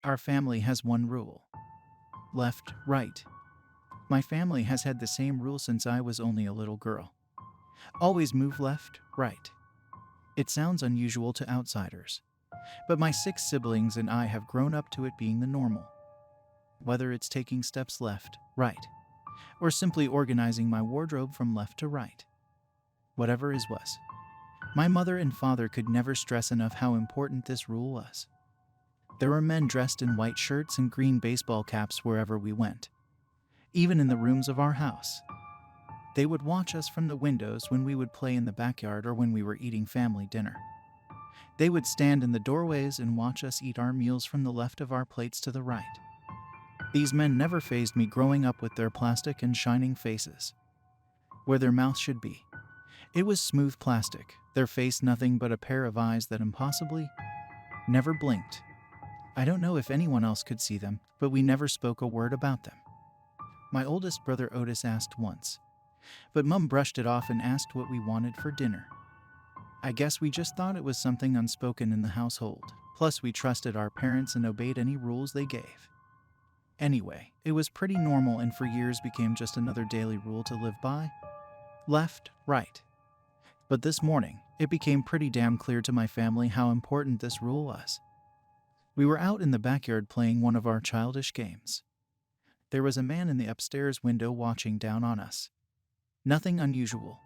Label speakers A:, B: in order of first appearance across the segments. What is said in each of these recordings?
A: Our family has one rule: left, right. My family has had the same rule since I was only a little girl. Always move left, right. It sounds unusual to outsiders, but my 6 siblings and I have grown up to it being the normal. Whether it's taking steps left, right, or simply organizing my wardrobe from left to right. Whatever is was. My mother and father could never stress enough how important this rule was. There were men dressed in white shirts and green baseball caps wherever we went, even in the rooms of our house. They would watch us from the windows when we would play in the backyard or when we were eating family dinner. They would stand in the doorways and watch us eat our meals from the left of our plates to the right. These men never fazed me growing up with their plastic and shining faces. Where their mouth should be, it was smooth plastic, their face nothing but a pair of eyes that impossibly never blinked. I don't know if anyone else could see them, but we never spoke a word about them. My oldest brother Otis asked once, but Mum brushed it off and asked what we wanted for dinner. I guess we just thought it was something unspoken in the household. Plus, we trusted our parents and obeyed any rules they gave. Anyway, it was pretty normal and for years became just another daily rule to live by. Left, right. But this morning, it became pretty damn clear to my family how important this rule was. We were out in the backyard playing one of our childish games. There was a man in the upstairs window watching down on us. Nothing unusual.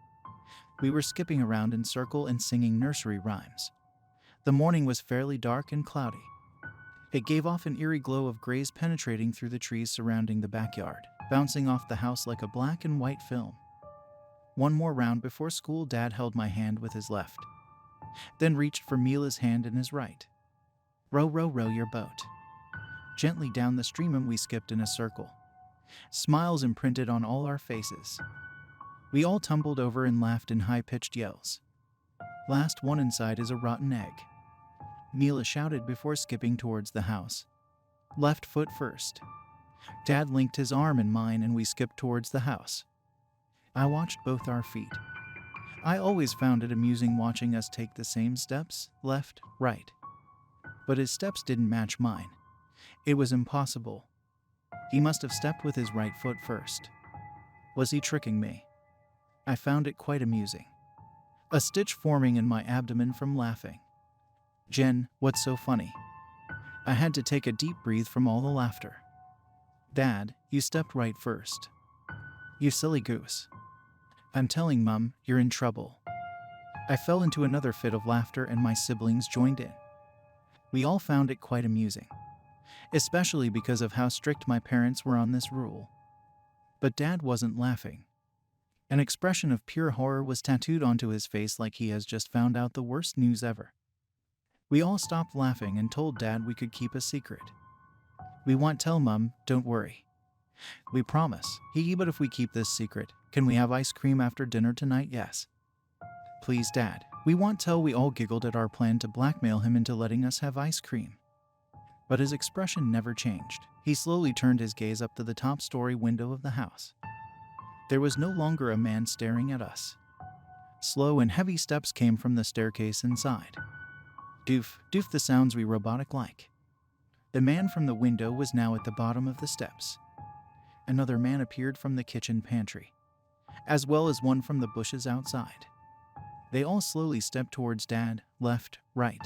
A: We were skipping around in circle and singing nursery rhymes. The morning was fairly dark and cloudy. It gave off an eerie glow of grays penetrating through the trees surrounding the backyard, bouncing off the house like a black and white film. One more round before school. Dad held my hand with his left, then reached for Mila's hand in his right. Row, row, row your boat gently down the stream, and we skipped in a circle. Smiles imprinted on all our faces. We all tumbled over and laughed in high-pitched yells. Last one inside is a rotten egg, Mila shouted before skipping towards the house. Left foot first. Dad linked his arm in mine and we skipped towards the house. I watched both our feet. I always found it amusing watching us take the same steps, left, right. But his steps didn't match mine. It was impossible. He must have stepped with his right foot first. Was he tricking me? I found it quite amusing. A stitch forming in my abdomen from laughing. Jen, what's so funny? I had to take a deep breath from all the laughter. Dad, you stepped right first. You silly goose. I'm telling Mum, you're in trouble. I fell into another fit of laughter and my siblings joined in. We all found it quite amusing, especially because of how strict my parents were on this rule. But Dad wasn't laughing. An expression of pure horror was tattooed onto his face like he has just found out the worst news ever. We all stopped laughing and told Dad we could keep a secret. We won't tell Mum, don't worry. We promise. But if we keep this secret, can we have ice cream after dinner tonight? Yes. Please, Dad. We won't tell. We all giggled at our plan to blackmail him into letting us have ice cream. But his expression never changed. He slowly turned his gaze up to the top story window of the house. There was no longer a man staring at us. Slow and heavy steps came from the staircase inside. Doof, doof, the sounds we robotic like. The man from the window was now at the bottom of the steps. Another man appeared from the kitchen pantry, as well as one from the bushes outside. They all slowly stepped towards Dad, left, right.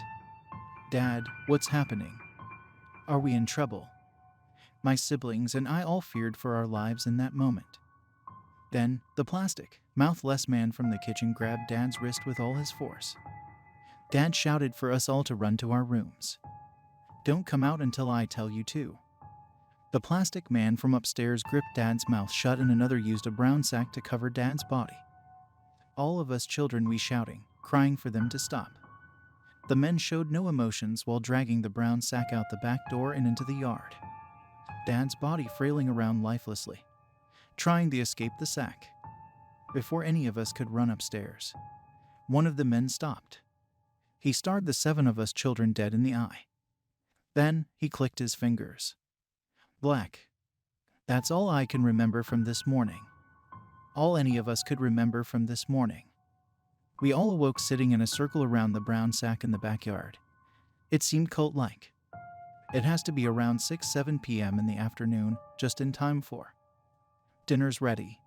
A: Dad, what's happening? Are we in trouble? My siblings and I all feared for our lives in that moment. Then, the plastic, mouthless man from the kitchen grabbed Dad's wrist with all his force. Dad shouted for us all to run to our rooms. Don't come out until I tell you to. The plastic man from upstairs gripped Dad's mouth shut and another used a brown sack to cover Dad's body. All of us children we shouting, crying for them to stop. The men showed no emotions while dragging the brown sack out the back door and into the yard. Dad's body frailing around lifelessly, trying to escape the sack. Before any of us could run upstairs, one of the men stopped. He stared the 7 of us children dead in the eye. Then, he clicked his fingers. Black. That's all I can remember from this morning. All any of us could remember from this morning. We all awoke sitting in a circle around the brown sack in the backyard. It seemed cult-like. It has to be around 6-7 p.m. in the afternoon, just in time for dinner's ready.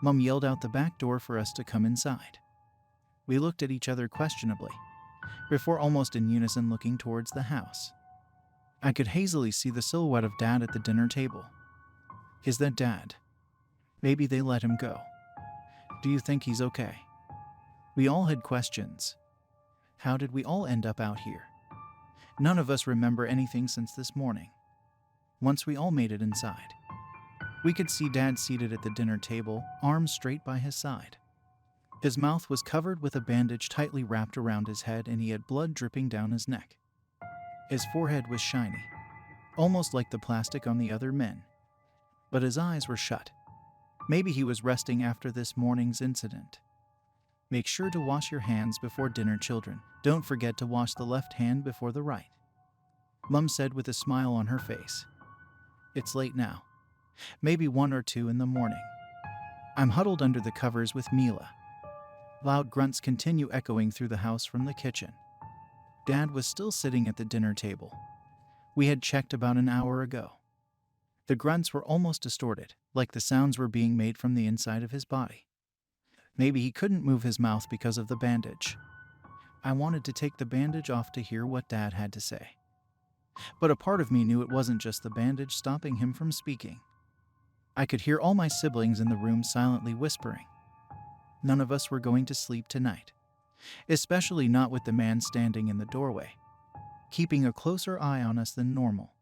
A: Mom yelled out the back door for us to come inside. We looked at each other questionably, before almost in unison looking towards the house. I could hazily see the silhouette of Dad at the dinner table. Is that Dad? Maybe they let him go. Do you think he's okay? We all had questions. How did we all end up out here? None of us remember anything since this morning. Once we all made it inside, we could see Dad seated at the dinner table, arms straight by his side. His mouth was covered with a bandage tightly wrapped around his head, and he had blood dripping down his neck. His forehead was shiny, almost like the plastic on the other men, but his eyes were shut. Maybe he was resting after this morning's incident. Make sure to wash your hands before dinner, children. Don't forget to wash the left hand before the right, Mum said with a smile on her face. It's late now, maybe 1 or 2 in the morning. I'm huddled under the covers with Mila. Loud grunts continue echoing through the house from the kitchen. Dad was still sitting at the dinner table. We had checked about an hour ago. The grunts were almost distorted, like the sounds were being made from the inside of his body. Maybe he couldn't move his mouth because of the bandage. I wanted to take the bandage off to hear what Dad had to say. But a part of me knew it wasn't just the bandage stopping him from speaking. I could hear all my siblings in the room silently whispering. None of us were going to sleep tonight, especially not with the man standing in the doorway, keeping a closer eye on us than normal.